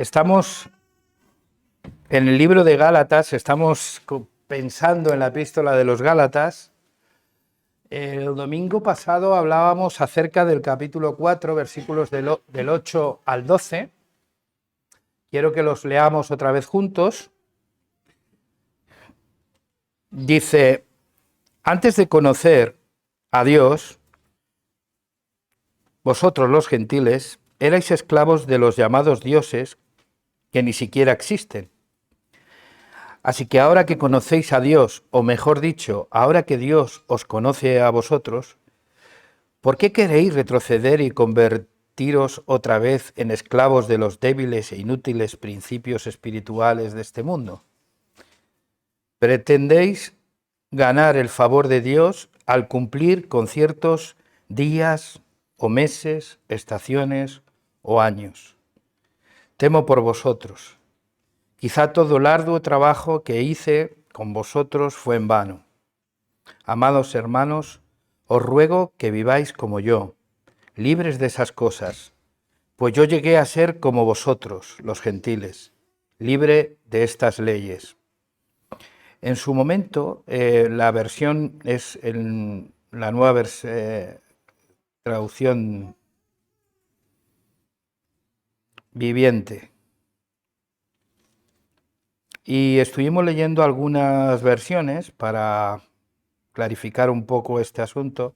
Estamos en el libro de Gálatas, estamos pensando en la epístola de los Gálatas. El domingo pasado hablábamos acerca del capítulo 4, versículos del 8 al 12. Quiero que los leamos otra vez juntos. Dice: antes de conocer a Dios, vosotros los gentiles erais esclavos de los llamados dioses que ni siquiera existen. Así que ahora que conocéis a Dios, o mejor dicho, ahora que Dios os conoce a vosotros, ¿por qué queréis retroceder y convertiros otra vez en esclavos de los débiles e inútiles principios espirituales de este mundo? ¿Pretendéis ganar el favor de Dios al cumplir con ciertos días o meses, estaciones o años? Temo por vosotros. Quizá todo el arduo trabajo que hice con vosotros fue en vano. Amados hermanos, os ruego que viváis como yo, libres de esas cosas, pues yo llegué a ser como vosotros, los gentiles, libre de estas leyes. En su momento, la versión es la nueva traducción viviente. Y estuvimos leyendo algunas versiones para clarificar un poco este asunto.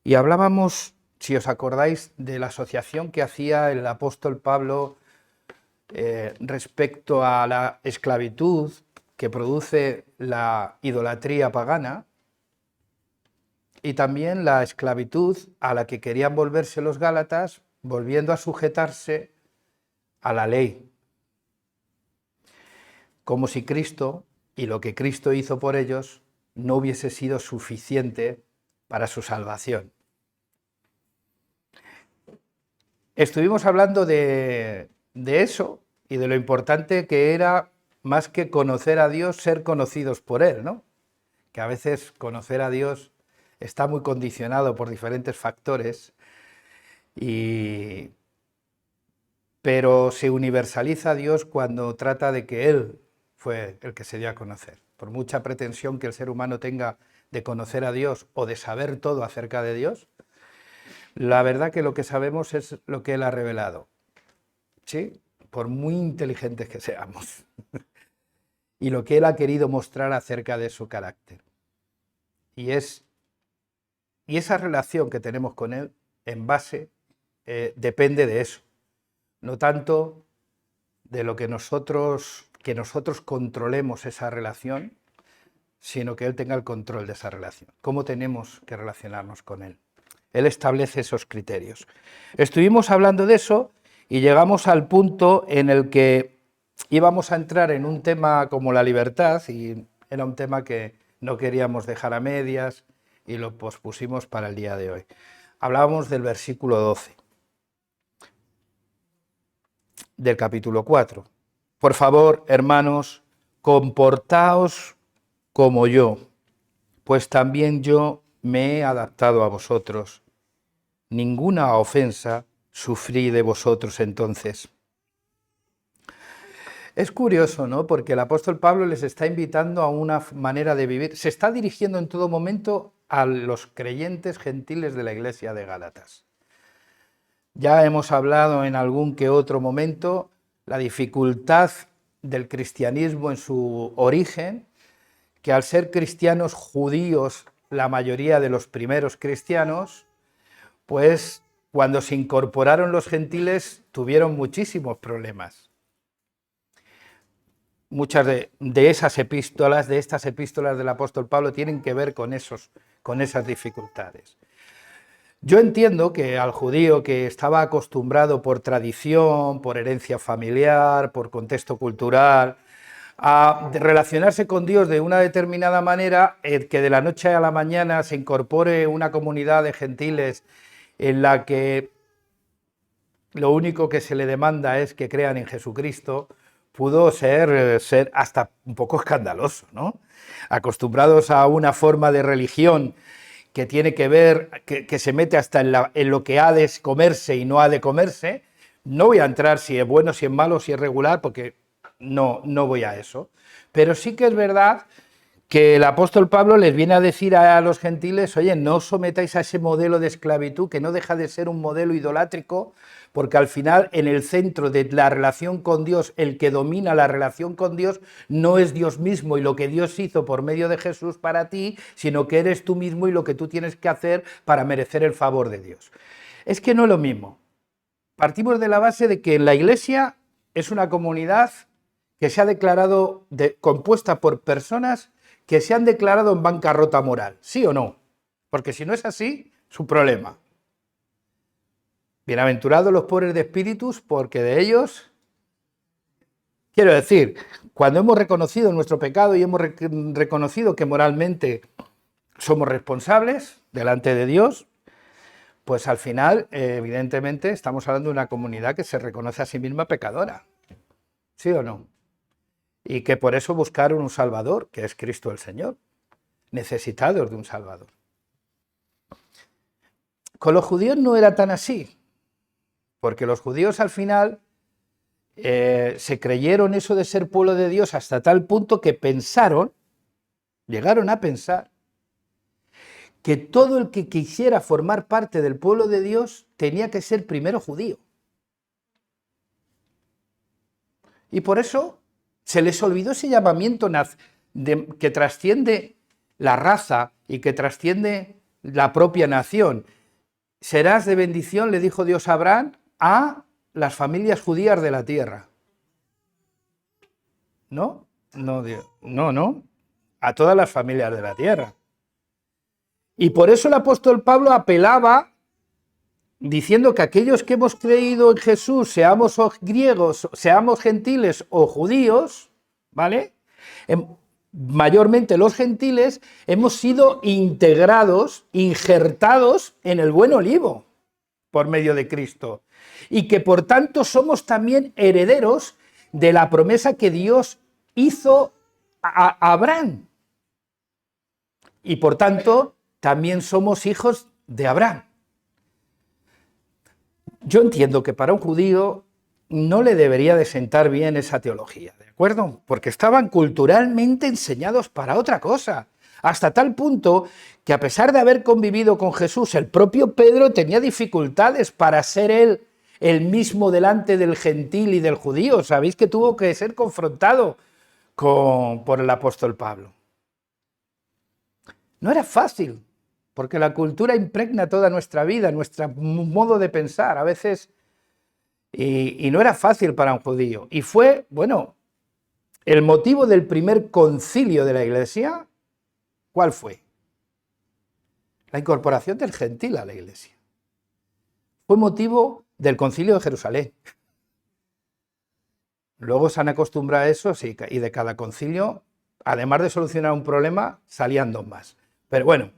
Y hablábamos, si os acordáis, de la asociación que hacía el apóstol Pablo respecto a la esclavitud que produce la idolatría pagana y también la esclavitud a la que querían volverse los gálatas, volviendo a sujetarse a la ley. Como si Cristo y lo que Cristo hizo por ellos no hubiese sido suficiente para su salvación. Estuvimos hablando de eso y de lo importante que era, más que conocer a Dios, ser conocidos por Él, ¿no? Que a veces conocer a Dios está muy condicionado por diferentes factores, pero se universaliza a Dios cuando trata de que Él fue el que se dio a conocer. Por mucha pretensión que el ser humano tenga de conocer a Dios o de saber todo acerca de Dios, la verdad que lo que sabemos es lo que Él ha revelado, ¿sí? Por muy inteligentes que seamos, y lo que Él ha querido mostrar acerca de su carácter. Y esa relación que tenemos con Él, en base, depende de eso, no tanto de lo que nosotros controlemos esa relación, sino que Él tenga el control de esa relación. ¿Cómo tenemos que relacionarnos con Él? Él establece esos criterios. Estuvimos hablando de eso y llegamos al punto en el que íbamos a entrar en un tema como la libertad, y era un tema que no queríamos dejar a medias y lo pospusimos para el día de hoy. Hablábamos del versículo 12 del capítulo 4. Por favor, hermanos, comportaos como yo, pues también yo me he adaptado a vosotros. Ninguna ofensa sufrí de vosotros entonces. Es curioso, ¿no? Porque el apóstol Pablo les está invitando a una manera de vivir. Se está dirigiendo en todo momento a los creyentes gentiles de la iglesia de Gálatas. Ya hemos hablado en algún que otro momento la dificultad del cristianismo en su origen, que al ser cristianos judíos, la mayoría de los primeros cristianos, pues cuando se incorporaron los gentiles tuvieron muchísimos problemas. Muchas de estas epístolas del apóstol Pablo tienen que ver con esas dificultades. Yo entiendo que al judío que estaba acostumbrado por tradición, por herencia familiar, por contexto cultural, a relacionarse con Dios de una determinada manera, que de la noche a la mañana se incorpore una comunidad de gentiles en la que lo único que se le demanda es que crean en Jesucristo, pudo ser hasta un poco escandaloso, ¿no? Acostumbrados a una forma de religión que tiene que ver, que se mete hasta en lo que ha de comerse y no ha de comerse, No voy a entrar si es bueno, si es malo, si es regular, porque no voy a eso. Pero sí que es verdad que el apóstol Pablo les viene a decir a los gentiles, oye, no os sometáis a ese modelo de esclavitud, que no deja de ser un modelo idolátrico, porque al final en el centro de la relación con Dios, el que domina la relación con Dios no es Dios mismo y lo que Dios hizo por medio de Jesús para ti, sino que eres tú mismo y lo que tú tienes que hacer para merecer el favor de Dios. Es que no es lo mismo. Partimos de la base de que la Iglesia es una comunidad que se ha declarado compuesta por personas que se han declarado en bancarrota moral, ¿sí o no? Porque si no es así, es un problema. Bienaventurados los pobres de espíritus, porque de ellos, quiero decir, cuando hemos reconocido nuestro pecado y hemos reconocido que moralmente somos responsables delante de Dios, pues al final, evidentemente, estamos hablando de una comunidad que se reconoce a sí misma pecadora, ¿sí o no? Y que por eso buscaron un Salvador, que es Cristo el Señor, necesitados de un Salvador. Con los judíos no era tan así, porque los judíos al final se creyeron eso de ser pueblo de Dios hasta tal punto que llegaron a pensar, que todo el que quisiera formar parte del pueblo de Dios tenía que ser primero judío. Y por eso se les olvidó ese llamamiento que trasciende la raza y que trasciende la propia nación. Serás de bendición, le dijo Dios a Abraham, a las familias judías de la tierra. No, no, a todas las familias de la tierra. Y por eso el apóstol Pablo apelaba diciendo que aquellos que hemos creído en Jesús, seamos griegos, seamos gentiles o judíos, ¿vale? Mayormente los gentiles, hemos sido integrados, injertados en el buen olivo por medio de Cristo. Y que por tanto somos también herederos de la promesa que Dios hizo a Abraham. Y por tanto también somos hijos de Abraham. Yo entiendo que para un judío no le debería de sentar bien esa teología, ¿de acuerdo? Porque estaban culturalmente enseñados para otra cosa, hasta tal punto que a pesar de haber convivido con Jesús, el propio Pedro tenía dificultades para ser él el mismo delante del gentil y del judío. Sabéis que tuvo que ser confrontado por el apóstol Pablo. No era fácil, porque la cultura impregna toda nuestra vida, nuestro modo de pensar, a veces, y no era fácil para un judío. Y fue, bueno, el motivo del primer concilio de la Iglesia, ¿cuál fue? La incorporación del gentil a la Iglesia. Fue motivo del concilio de Jerusalén. Luego se han acostumbrado a eso, sí, y de cada concilio, además de solucionar un problema, salían dos más. Pero bueno,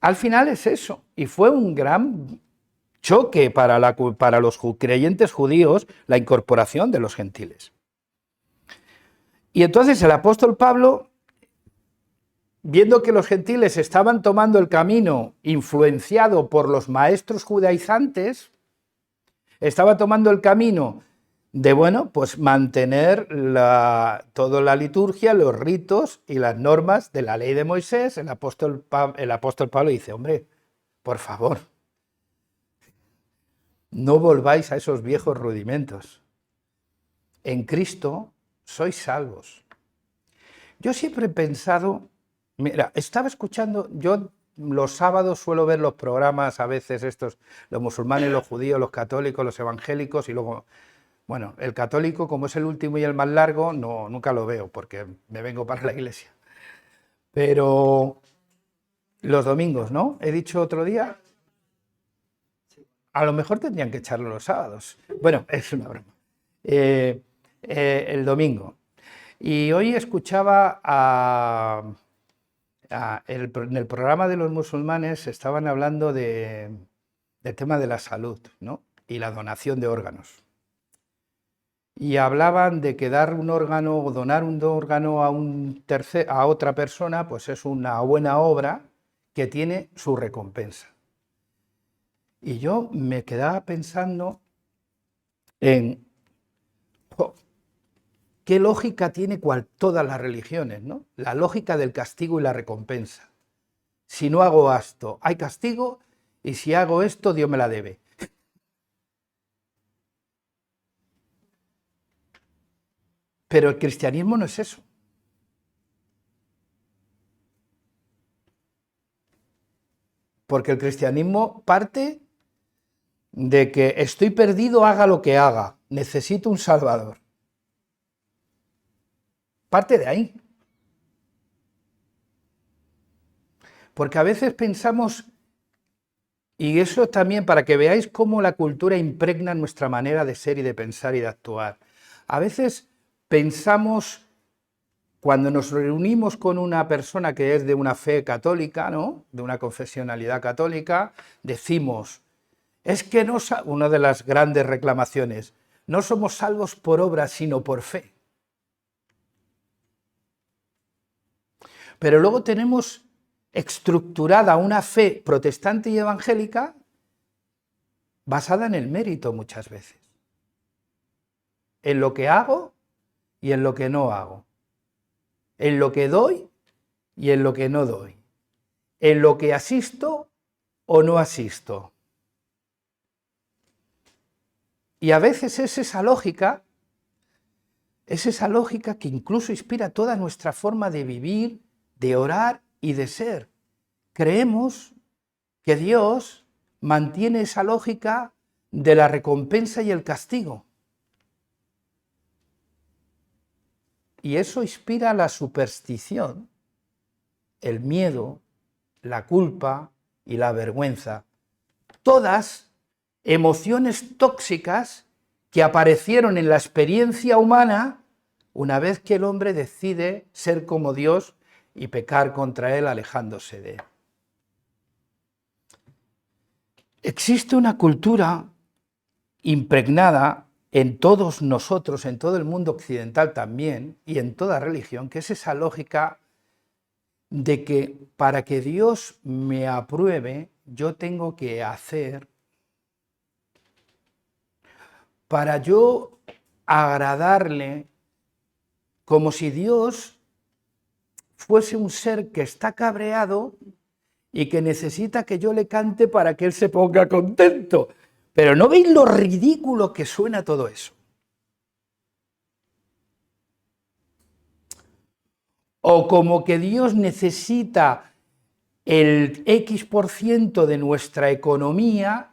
al final es eso, y fue un gran choque para los creyentes judíos la incorporación de los gentiles. Y entonces el apóstol Pablo, viendo que los gentiles estaban tomando el camino influenciado por los maestros judaizantes, estaba tomando el camino de, bueno, pues mantener toda la liturgia, los ritos y las normas de la ley de Moisés. El apóstol Pablo dice, hombre, por favor, no volváis a esos viejos rudimentos. En Cristo sois salvos. Yo siempre he pensado, mira, estaba escuchando, yo los sábados suelo ver los programas, a veces estos, los musulmanes, los judíos, los católicos, los evangélicos, y luego, bueno, el católico, como es el último y el más largo, nunca lo veo, porque me vengo para la iglesia. Pero los domingos, ¿no? He dicho otro día, a lo mejor tendrían que echarlo los sábados. Bueno, es una broma. El domingo. Y hoy escuchaba en el programa de los musulmanes estaban hablando del tema de la salud, ¿no? Y la donación de órganos. Y hablaban de que dar un órgano o donar un órgano a otra persona, pues es una buena obra que tiene su recompensa. Y yo me quedaba pensando en qué lógica tiene todas las religiones, ¿no? La lógica del castigo y la recompensa. Si no hago esto, hay castigo, y si hago esto, Dios me la debe. Pero el cristianismo no es eso. Porque el cristianismo parte de que estoy perdido, haga lo que haga, necesito un salvador. Parte de ahí. Porque a veces pensamos, y eso también para que veáis cómo la cultura impregna nuestra manera de ser y de pensar y de actuar. A veces pensamos, cuando nos reunimos con una persona que es de una fe católica, ¿no?, de una confesionalidad católica, decimos, es que no, una de las grandes reclamaciones, no somos salvos por obras, sino por fe. Pero luego tenemos estructurada una fe protestante y evangélica basada en el mérito muchas veces, en lo que hago y en lo que no hago, en lo que doy y en lo que no doy, en lo que asisto o no asisto. Y a veces es esa lógica que incluso inspira toda nuestra forma de vivir, de orar y de ser. Creemos que Dios mantiene esa lógica de la recompensa y el castigo. Y eso inspira la superstición, el miedo, la culpa y la vergüenza. Todas emociones tóxicas que aparecieron en la experiencia humana una vez que el hombre decide ser como Dios y pecar contra él alejándose de él. Existe una cultura impregnada en todos nosotros, en todo el mundo occidental también, y en toda religión, que es esa lógica de que para que Dios me apruebe, yo tengo que hacer, para yo agradarle, como si Dios fuese un ser que está cabreado y que necesita que yo le cante para que él se ponga contento. Pero ¿no veis lo ridículo que suena todo eso? O como que Dios necesita el X% de nuestra economía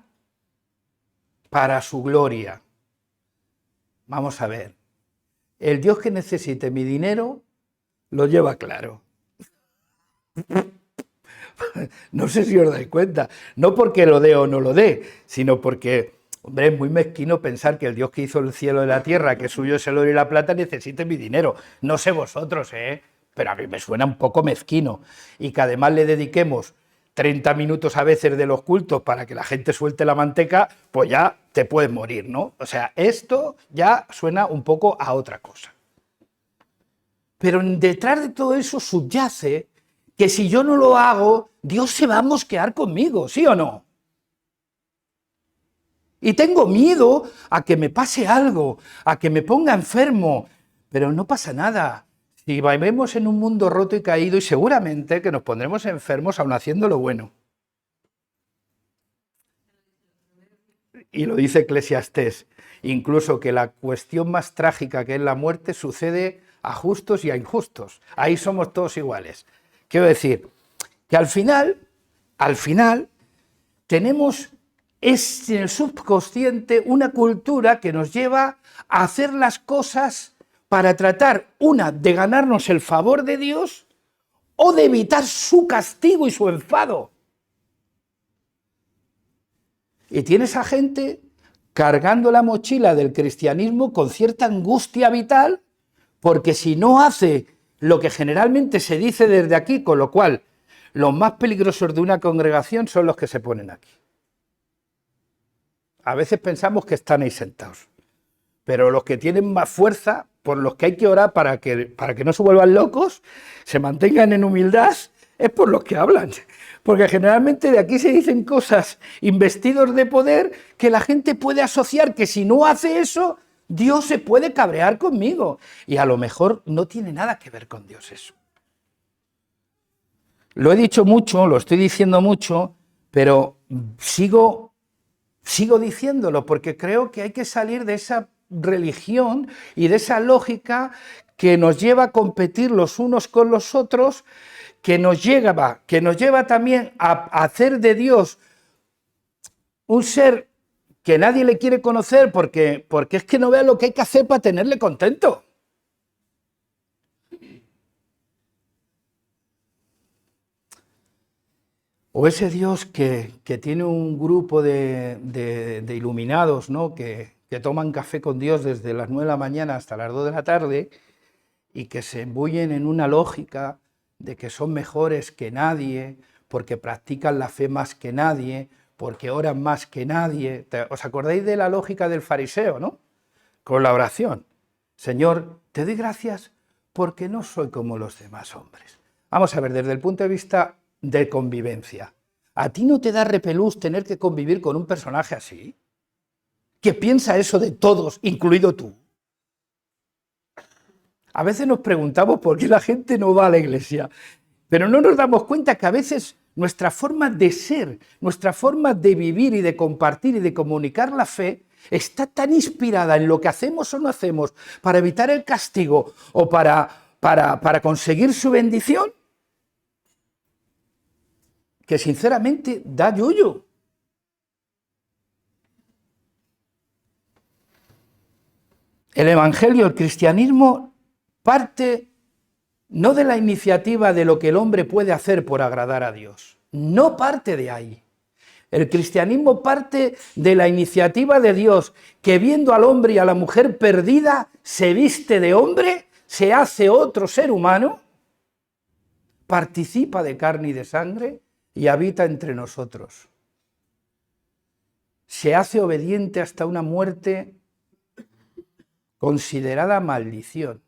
para su gloria. Vamos a ver, el Dios que necesite mi dinero lo lleva claro. No sé si os dais cuenta, no porque lo dé o no lo dé, sino porque, hombre, es muy mezquino pensar que el Dios que hizo el cielo y la tierra, que suyo es el oro y la plata, necesite mi dinero. No sé vosotros, pero a mí me suena un poco mezquino. Y que además le dediquemos 30 minutos a veces de los cultos para que la gente suelte la manteca, pues ya te puedes morir, ¿no? O sea, esto ya suena un poco a otra cosa. Pero detrás de todo eso subyace que si yo no lo hago, Dios se va a mosquear conmigo, ¿sí o no? Y tengo miedo a que me pase algo, a que me ponga enfermo, pero no pasa nada. Si vivimos en un mundo roto y caído, y seguramente que nos pondremos enfermos aun haciendo lo bueno. Y lo dice Eclesiastés, incluso que la cuestión más trágica que es la muerte sucede a justos y a injustos. Ahí somos todos iguales. Quiero decir que al final tenemos en el subconsciente una cultura que nos lleva a hacer las cosas para tratar, una, de ganarnos el favor de Dios o de evitar su castigo y su enfado. Y tienes a gente cargando la mochila del cristianismo con cierta angustia vital, porque si no hace lo que generalmente se dice desde aquí, con lo cual los más peligrosos de una congregación son los que se ponen aquí. A veces pensamos que están ahí sentados, pero los que tienen más fuerza, por los que hay que orar para que no se vuelvan locos, se mantengan en humildad es por los que hablan. Porque generalmente de aquí se dicen cosas investidos de poder que la gente puede asociar que si no hace eso, Dios se puede cabrear conmigo. Y a lo mejor no tiene nada que ver con Dios eso. Lo he dicho mucho, lo estoy diciendo mucho, pero sigo diciéndolo porque creo que hay que salir de esa religión y de esa lógica que nos lleva a competir los unos con los otros, que nos lleva también a hacer de Dios un ser que nadie le quiere conocer porque es que no vea lo que hay que hacer para tenerle contento. O ese Dios que tiene un grupo de iluminados, ¿no? que toman café con Dios desde las 9 de la mañana hasta las 2 de la tarde y que se embullen en una lógica de que son mejores que nadie, porque practican la fe más que nadie, porque oran más que nadie. ¿Os acordáis de la lógica del fariseo, no? Con la oración. Señor, te doy gracias porque no soy como los demás hombres. Vamos a ver, desde el punto de vista de convivencia, ¿a ti no te da repelús tener que convivir con un personaje así? ¿Que piensa eso de todos, incluido tú? A veces nos preguntamos por qué la gente no va a la iglesia, pero no nos damos cuenta que a veces nuestra forma de ser, nuestra forma de vivir y de compartir y de comunicar la fe está tan inspirada en lo que hacemos o no hacemos para evitar el castigo o para conseguir su bendición, que sinceramente da yuyu. El evangelio, el cristianismo, parte no de la iniciativa de lo que el hombre puede hacer por agradar a Dios, no parte de ahí. El cristianismo parte de la iniciativa de Dios, que viendo al hombre y a la mujer perdida, se viste de hombre, se hace otro ser humano, participa de carne y de sangre y habita entre nosotros. Se hace obediente hasta una muerte considerada maldición.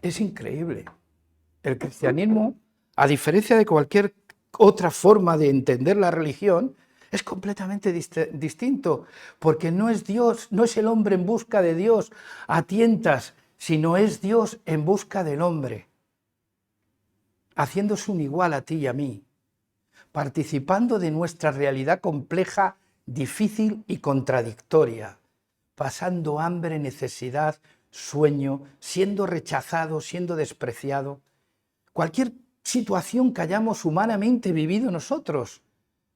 Es increíble. El cristianismo, a diferencia de cualquier otra forma de entender la religión, es completamente distinto, porque no es Dios, no es el hombre en busca de Dios a tientas, sino es Dios en busca del hombre, haciéndose un igual a ti y a mí, participando de nuestra realidad compleja, difícil y contradictoria, pasando hambre, necesidad, sueño, siendo rechazado, siendo despreciado. Cualquier situación que hayamos humanamente vivido nosotros,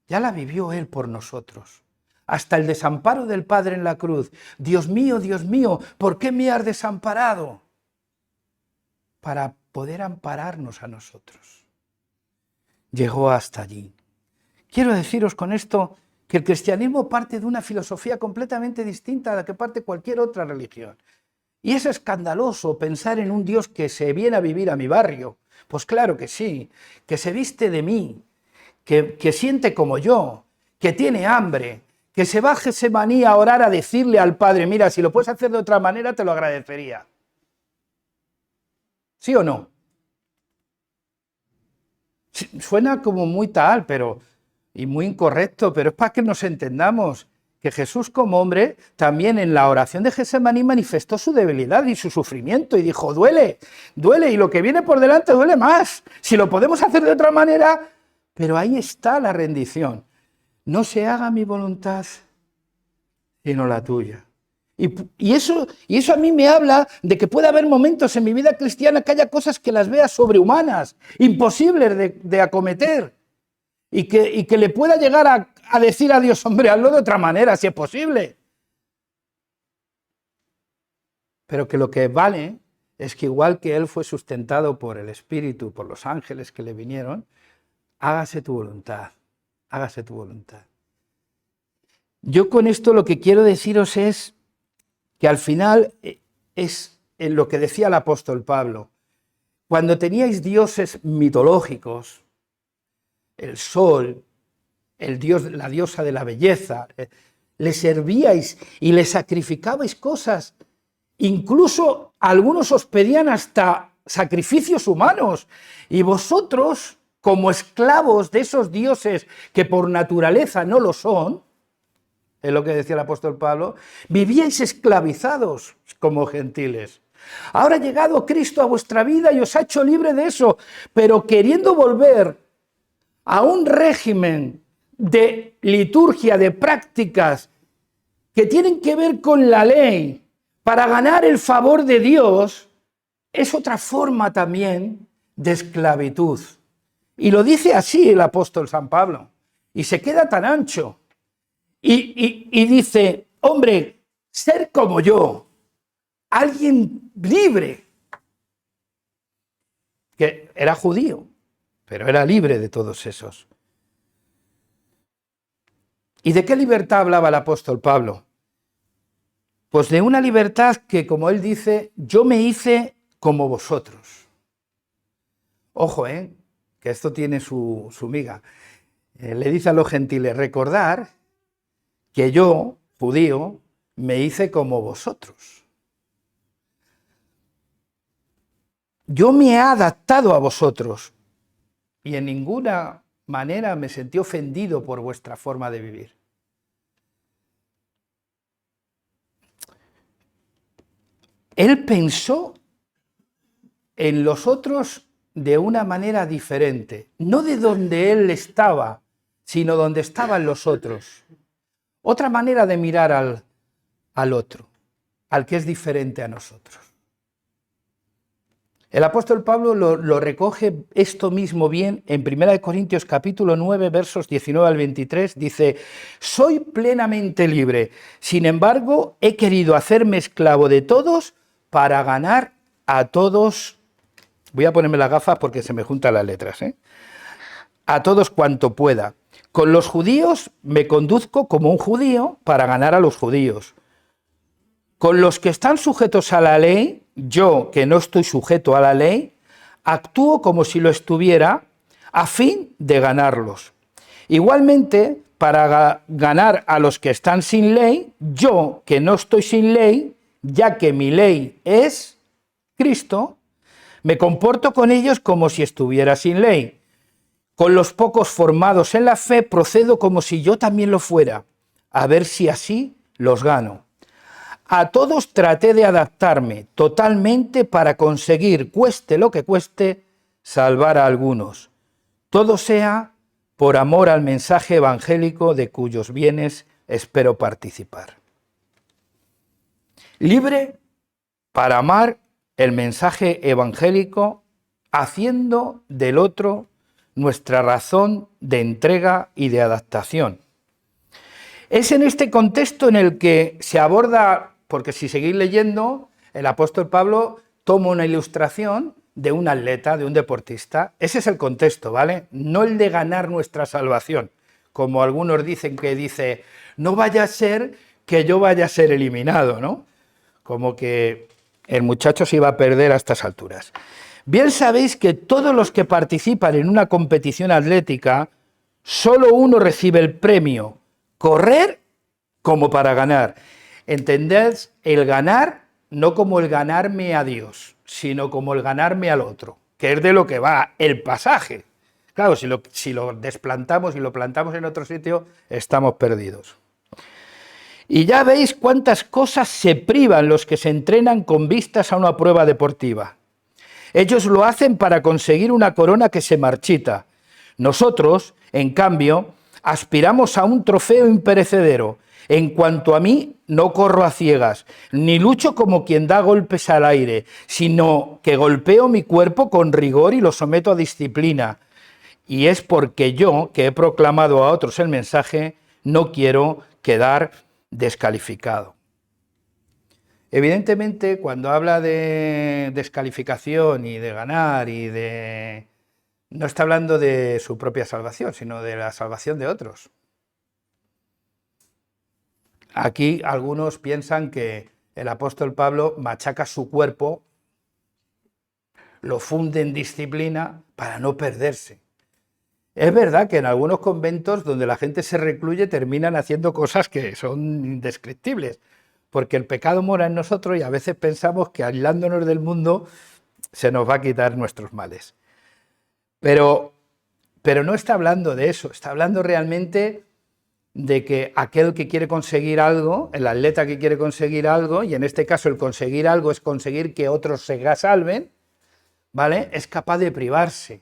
ya la vivió Él por nosotros. Hasta el desamparo del Padre en la cruz. Dios mío, ¿por qué me has desamparado? Para poder ampararnos a nosotros. Llegó hasta allí. Quiero deciros con esto que el cristianismo parte de una filosofía completamente distinta a la que parte cualquier otra religión. Y es escandaloso pensar en un Dios que se viene a vivir a mi barrio. Pues claro que sí, que se viste de mí, que siente como yo, que tiene hambre, que se va a Getsemaní a orar a decirle al Padre, mira, si lo puedes hacer de otra manera te lo agradecería. ¿Sí o no? Suena como muy tal, y muy incorrecto, pero es para que nos entendamos que Jesús como hombre también en la oración de Getsemaní manifestó su debilidad y su sufrimiento y dijo, duele, y lo que viene por delante duele más, si lo podemos hacer de otra manera, pero ahí está la rendición. No se haga mi voluntad, sino la tuya. Y eso a mí me habla de que puede haber momentos en mi vida cristiana que haya cosas que las vea sobrehumanas, imposibles de acometer, y que le pueda llegar a decir a Dios, hombre, hazlo de otra manera, si es posible. Pero que lo que vale es que igual que Él fue sustentado por el Espíritu, por los ángeles que le vinieron, hágase tu voluntad, hágase tu voluntad. Yo con esto lo que quiero deciros es que al final es en lo que decía el apóstol Pablo. Cuando teníais dioses mitológicos, el sol, el dios, la diosa de la belleza, le servíais y le sacrificabais cosas Incluso algunos os pedían hasta sacrificios humanos. Y vosotros, como esclavos de esos dioses que por naturaleza no lo son, es lo que decía el apóstol Pablo, vivíais esclavizados como gentiles. Ahora ha llegado Cristo a vuestra vida y os ha hecho libre de eso, pero queriendo volver a un régimen de liturgia, de prácticas que tienen que ver con la ley para ganar el favor de Dios, es otra forma también de esclavitud. Y lo dice así el apóstol San Pablo, y se queda tan ancho. Y dice, hombre, ser como yo, alguien libre, que era judío, pero era libre de todos esos. ¿Y de qué libertad hablaba el apóstol Pablo? Pues de una libertad que, como él dice, yo me hice como vosotros. Ojo, que esto tiene su miga. Le dice a los gentiles, recordar que yo, judío, me hice como vosotros. Yo me he adaptado a vosotros y en ninguna manera me sentí ofendido por vuestra forma de vivir. Él pensó en los otros de una manera diferente, no de donde él estaba, sino donde estaban los otros. Otra manera de mirar al otro, al que es diferente a nosotros. El apóstol Pablo lo recoge esto mismo bien en 1 Corintios capítulo 9, versos 19 al 23, dice, soy plenamente libre, sin embargo he querido hacerme esclavo de todos para ganar a todos. Voy a ponerme las gafas porque se me juntan las letras, a todos cuanto pueda. Con los judíos me conduzco como un judío para ganar a los judíos. Con los que están sujetos a la ley, yo, que no estoy sujeto a la ley, actúo como si lo estuviera a fin de ganarlos. Igualmente, para ganar a los que están sin ley, yo, que no estoy sin ley, ya que mi ley es Cristo, me comporto con ellos como si estuviera sin ley. Con los pocos formados en la fe procedo como si yo también lo fuera, a ver si así los gano. A todos traté de adaptarme totalmente para conseguir, cueste lo que cueste, salvar a algunos. Todo sea por amor al mensaje evangélico de cuyos bienes espero participar. Libre para amar el mensaje evangélico, haciendo del otro nuestra razón de entrega y de adaptación. Es en este contexto en el que se aborda, porque si seguís leyendo, el apóstol Pablo toma una ilustración de un atleta, de un deportista. Ese es el contexto, ¿vale? No el de ganar nuestra salvación, como algunos dicen que dice, no vaya a ser que yo vaya a ser eliminado, ¿no? Como que el muchacho se iba a perder a estas alturas. Bien sabéis que todos los que participan en una competición atlética, solo uno recibe el premio, correr como para ganar. Entended el ganar no como el ganarme a Dios, sino como el ganarme al otro, que es de lo que va el pasaje. Claro, si lo desplantamos y lo plantamos en otro sitio, estamos perdidos. Y ya veis cuántas cosas se privan los que se entrenan con vistas a una prueba deportiva. Ellos lo hacen para conseguir una corona que se marchita. Nosotros, en cambio, aspiramos a un trofeo imperecedero. En cuanto a mí, no corro a ciegas, ni lucho como quien da golpes al aire, sino que golpeo mi cuerpo con rigor y lo someto a disciplina. Y es porque yo, que he proclamado a otros el mensaje, no quiero quedar descalificado. Evidentemente, cuando habla de descalificación y de ganar no está hablando de su propia salvación, sino de la salvación de otros. Aquí algunos piensan que el apóstol Pablo machaca su cuerpo, lo funde en disciplina para no perderse. Es verdad que en algunos conventos donde la gente se recluye terminan haciendo cosas que son indescriptibles, porque el pecado mora en nosotros y a veces pensamos que aislándonos del mundo se nos va a quitar nuestros males. Pero no está hablando de eso, está hablando realmente de que aquel que quiere conseguir algo, el atleta que quiere conseguir algo, y en este caso el conseguir algo es conseguir que otros se salven, ¿vale? Es capaz de privarse.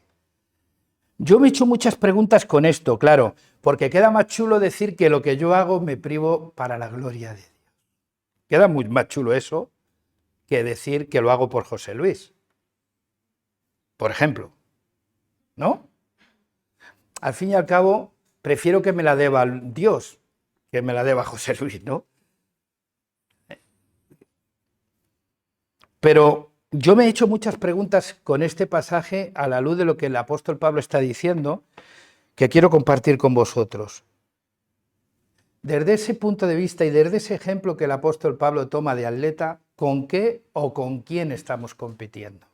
Yo me he hecho muchas preguntas con esto, claro, porque queda más chulo decir que lo que yo hago me privo para la gloria de Dios. Queda muy más chulo eso que decir que lo hago por José Luis, por ejemplo, ¿no? Al fin y al cabo, prefiero que me la deba Dios que me la deba José Luis, ¿no? Pero yo me he hecho muchas preguntas con este pasaje a la luz de lo que el apóstol Pablo está diciendo, que quiero compartir con vosotros. Desde ese punto de vista y desde ese ejemplo que el apóstol Pablo toma de atleta, ¿con qué o con quién estamos compitiendo?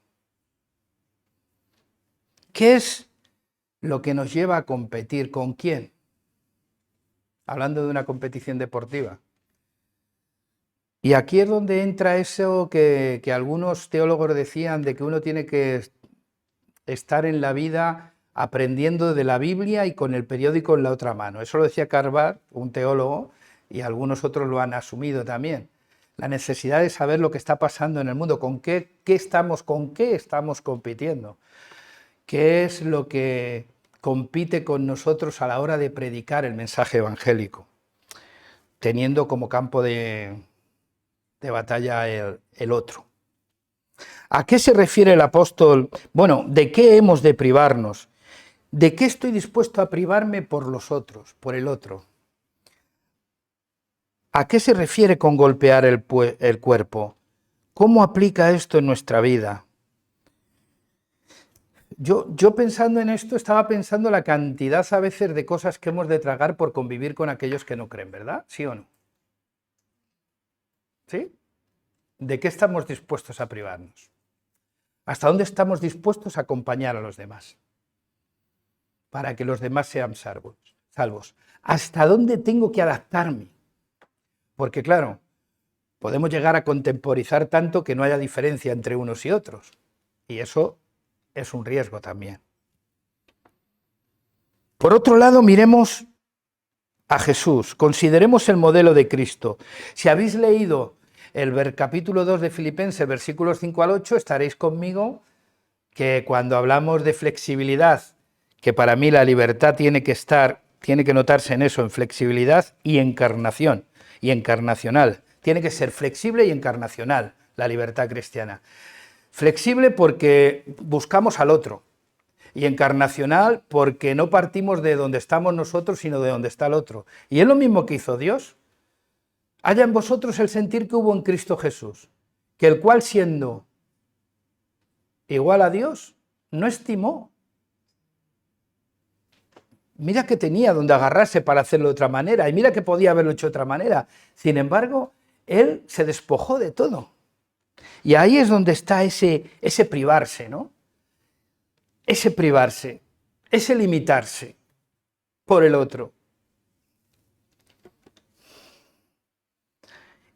¿Qué es lo que nos lleva a competir? ¿Con quién? Hablando de una competición deportiva. Y aquí es donde entra eso que algunos teólogos decían de que uno tiene que estar en la vida aprendiendo de la Biblia y con el periódico en la otra mano. Eso lo decía Carvar, un teólogo, y algunos otros lo han asumido también. La necesidad de saber lo que está pasando en el mundo, con qué estamos compitiendo, qué es lo que compite con nosotros a la hora de predicar el mensaje evangélico, teniendo como campo de batalla el otro. ¿A qué se refiere el apóstol? Bueno, ¿de qué hemos de privarnos? ¿De qué estoy dispuesto a privarme por los otros, por el otro? ¿A qué se refiere con golpear el cuerpo? ¿Cómo aplica esto en nuestra vida? Yo pensando en esto, estaba pensando la cantidad a veces de cosas que hemos de tragar por convivir con aquellos que no creen, ¿verdad? ¿Sí o no? ¿Sí? ¿De qué estamos dispuestos a privarnos? ¿Hasta dónde estamos dispuestos a acompañar a los demás? Para que los demás sean salvos. ¿Hasta dónde tengo que adaptarme? Porque claro, podemos llegar a contemporizar tanto que no haya diferencia entre unos y otros. Y eso es un riesgo también. Por otro lado, miremos a Jesús, consideremos el modelo de Cristo. Si habéis leído el capítulo 2 de Filipenses, versículos 5 al 8, estaréis conmigo que cuando hablamos de flexibilidad, que para mí la libertad tiene que notarse en eso, en flexibilidad y encarnación, y encarnacional. Tiene que ser flexible y encarnacional la libertad cristiana. Flexible porque buscamos al otro, y encarnacional porque no partimos de donde estamos nosotros, sino de donde está el otro. Y es lo mismo que hizo Dios. Haya en vosotros el sentir que hubo en Cristo Jesús, que el cual siendo igual a Dios, no estimó. Mira que tenía donde agarrarse para hacerlo de otra manera, y mira que podía haberlo hecho de otra manera. Sin embargo, él se despojó de todo. Y ahí es donde está ese privarse, ¿no? Ese privarse, ese limitarse por el otro.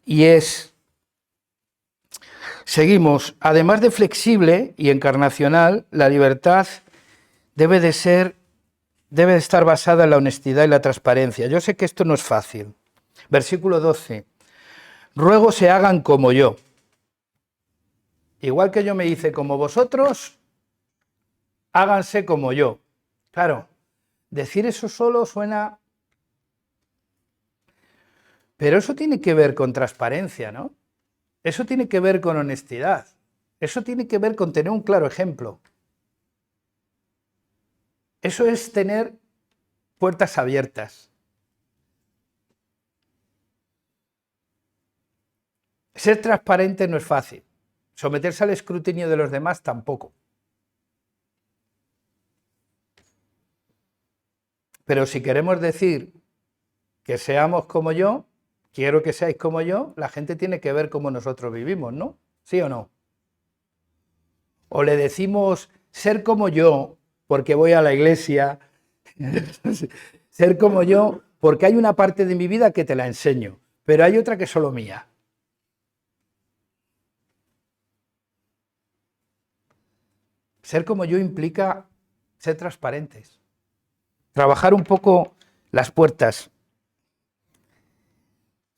Y seguimos, además de flexible y encarnacional, la libertad debe de estar basada en la honestidad y la transparencia. Yo sé que esto no es fácil. Versículo 12. Ruego se hagan como yo. Igual que yo me hice como vosotros, háganse como yo. Claro, decir eso solo suena... Pero eso tiene que ver con transparencia, ¿no? Eso tiene que ver con honestidad. Eso tiene que ver con tener un claro ejemplo. Eso es tener puertas abiertas. Ser transparente no es fácil. Someterse al escrutinio de los demás tampoco. Pero si queremos decir que seamos como yo, quiero que seáis como yo, la gente tiene que ver cómo nosotros vivimos, ¿no? ¿Sí o no? O le decimos ser como yo porque voy a la iglesia, ser como yo porque hay una parte de mi vida que te la enseño, pero hay otra que es solo mía. Ser como yo implica ser transparentes. Trabajar un poco las puertas.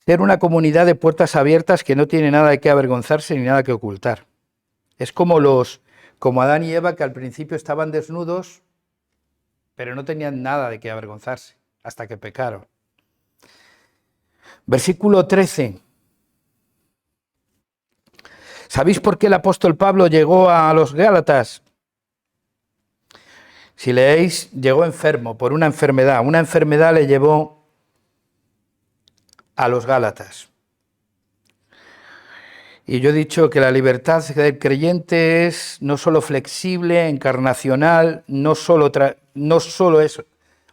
Ser una comunidad de puertas abiertas que no tiene nada de qué avergonzarse ni nada que ocultar. Es como Adán y Eva, que al principio estaban desnudos, pero no tenían nada de qué avergonzarse, hasta que pecaron. Versículo 13. ¿Sabéis por qué el apóstol Pablo llegó a los Gálatas? Si leéis, llegó enfermo por una enfermedad. Una enfermedad le llevó a los Gálatas. Y yo he dicho que la libertad del creyente es no solo flexible, encarnacional, no solo es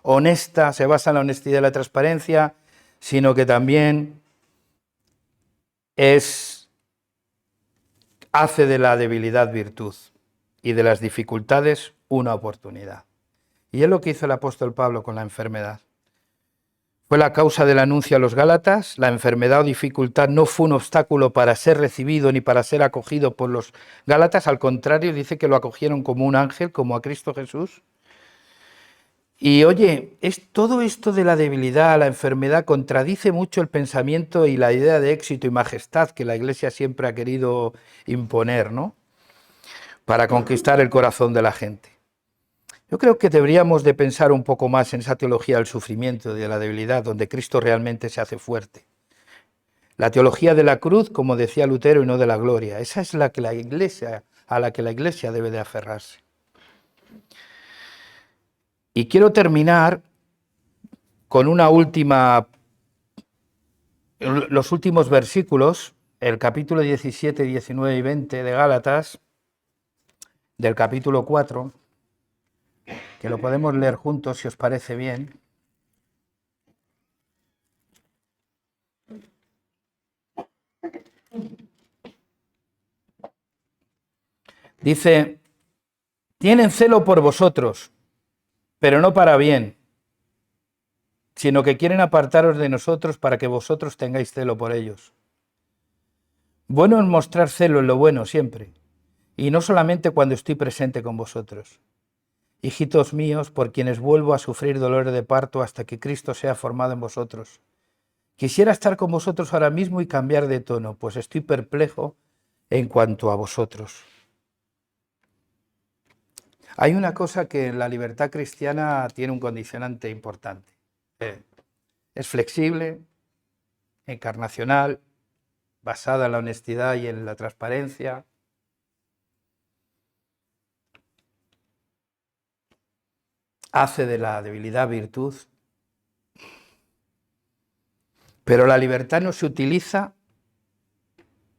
honesta, se basa en la honestidad y la transparencia, sino que también hace de la debilidad virtud y de las dificultades una oportunidad. Y es lo que hizo el apóstol Pablo con la enfermedad. Fue la causa del anuncio a los Gálatas. La enfermedad o dificultad no fue un obstáculo para ser recibido ni para ser acogido por los Gálatas. Al contrario, dice que lo acogieron como un ángel, como a Cristo Jesús. Y oye, todo esto de la debilidad, la enfermedad, contradice mucho el pensamiento y la idea de éxito y majestad que la Iglesia siempre ha querido imponer, ¿no? Para conquistar el corazón de la gente. Yo creo que deberíamos de pensar un poco más en esa teología del sufrimiento y de la debilidad, donde Cristo realmente se hace fuerte. La teología de la cruz, como decía Lutero, y no de la gloria. Esa es a la que la Iglesia debe de aferrarse. Y quiero terminar con los últimos versículos, el capítulo 17, 19 y 20 de Gálatas, del capítulo 4, que lo podemos leer juntos si os parece bien. Dice, tienen celo por vosotros, pero no para bien, sino que quieren apartaros de nosotros para que vosotros tengáis celo por ellos. Bueno es mostrar celo en lo bueno siempre, y no solamente cuando estoy presente con vosotros. Hijitos míos, por quienes vuelvo a sufrir dolores de parto hasta que Cristo sea formado en vosotros. Quisiera estar con vosotros ahora mismo y cambiar de tono, pues estoy perplejo en cuanto a vosotros. Hay una cosa que en la libertad cristiana tiene un condicionante importante. Es flexible, encarnacional, basada en la honestidad y en la transparencia. Hace de la debilidad virtud. Pero la libertad no se utiliza,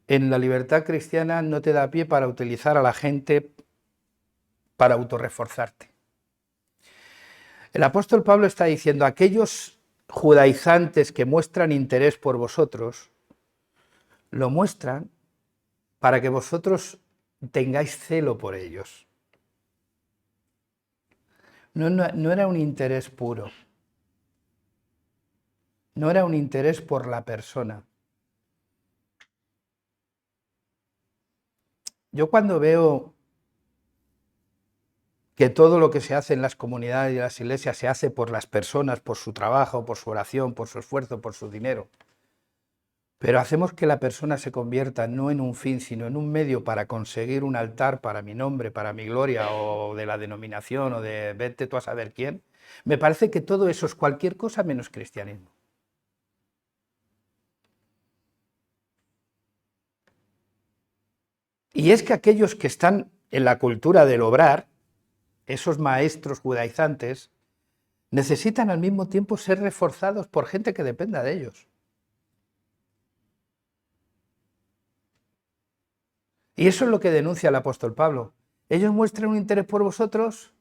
en la libertad cristiana no te da pie para utilizar a la gente para autorreforzarte. El apóstol Pablo está diciendo, aquellos judaizantes que muestran interés por vosotros, lo muestran para que vosotros tengáis celo por ellos. No era un interés puro. No era un interés por la persona. Yo cuando veo que todo lo que se hace en las comunidades y en las iglesias se hace por las personas, por su trabajo, por su oración, por su esfuerzo, por su dinero, pero hacemos que la persona se convierta no en un fin, sino en un medio para conseguir un altar para mi nombre, para mi gloria, o de la denominación, o de vete tú a saber quién, me parece que todo eso es cualquier cosa menos cristianismo. Y es que aquellos que están en la cultura del obrar, esos maestros judaizantes, necesitan al mismo tiempo ser reforzados por gente que dependa de ellos. Y eso es lo que denuncia el apóstol Pablo. Ellos muestran un interés por vosotros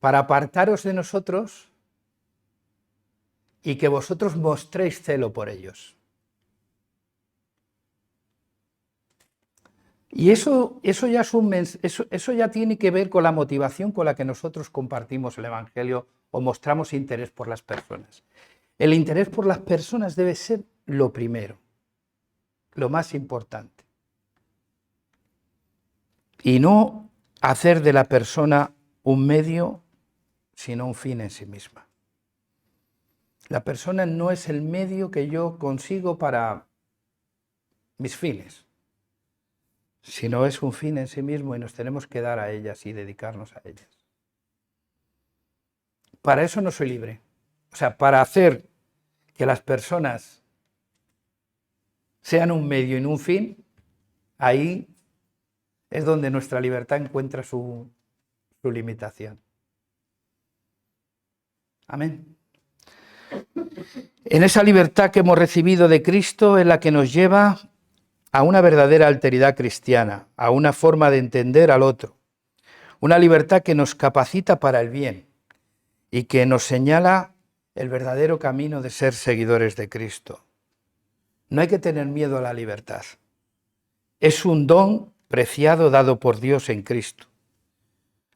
para apartaros de nosotros y que vosotros mostréis celo por ellos. Y eso ya tiene que ver con la motivación con la que nosotros compartimos el Evangelio o mostramos interés por las personas. El interés por las personas debe ser lo primero, lo más importante. Y no hacer de la persona un medio, sino un fin en sí misma. La persona no es el medio que yo consigo para mis fines, sino es un fin en sí mismo y nos tenemos que dar a ellas y dedicarnos a ellas. Para eso no soy libre. O sea, para hacer que las personas sean un medio y no un fin, ahí es donde nuestra libertad encuentra su limitación. Amén. En esa libertad que hemos recibido de Cristo es la que nos lleva a una verdadera alteridad cristiana, a una forma de entender al otro, una libertad que nos capacita para el bien y que nos señala el verdadero camino de ser seguidores de Cristo. No hay que tener miedo a la libertad. Es un don preciado dado por Dios en Cristo.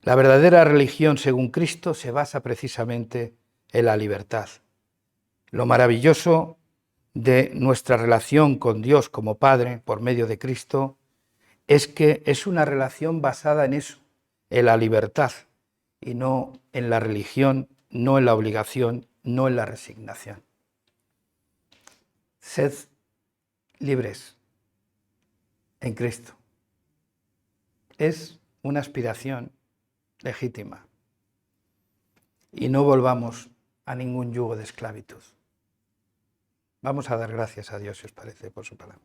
La verdadera religión según Cristo se basa precisamente en la libertad. Lo maravilloso de nuestra relación con Dios como Padre por medio de Cristo es que es una relación basada en eso, en la libertad, y no en la religión, no en la obligación, no en la resignación. Sed libres en Cristo. Es una aspiración legítima. Y no volvamos a ningún yugo de esclavitud. Vamos a dar gracias a Dios, si os parece, por su palabra.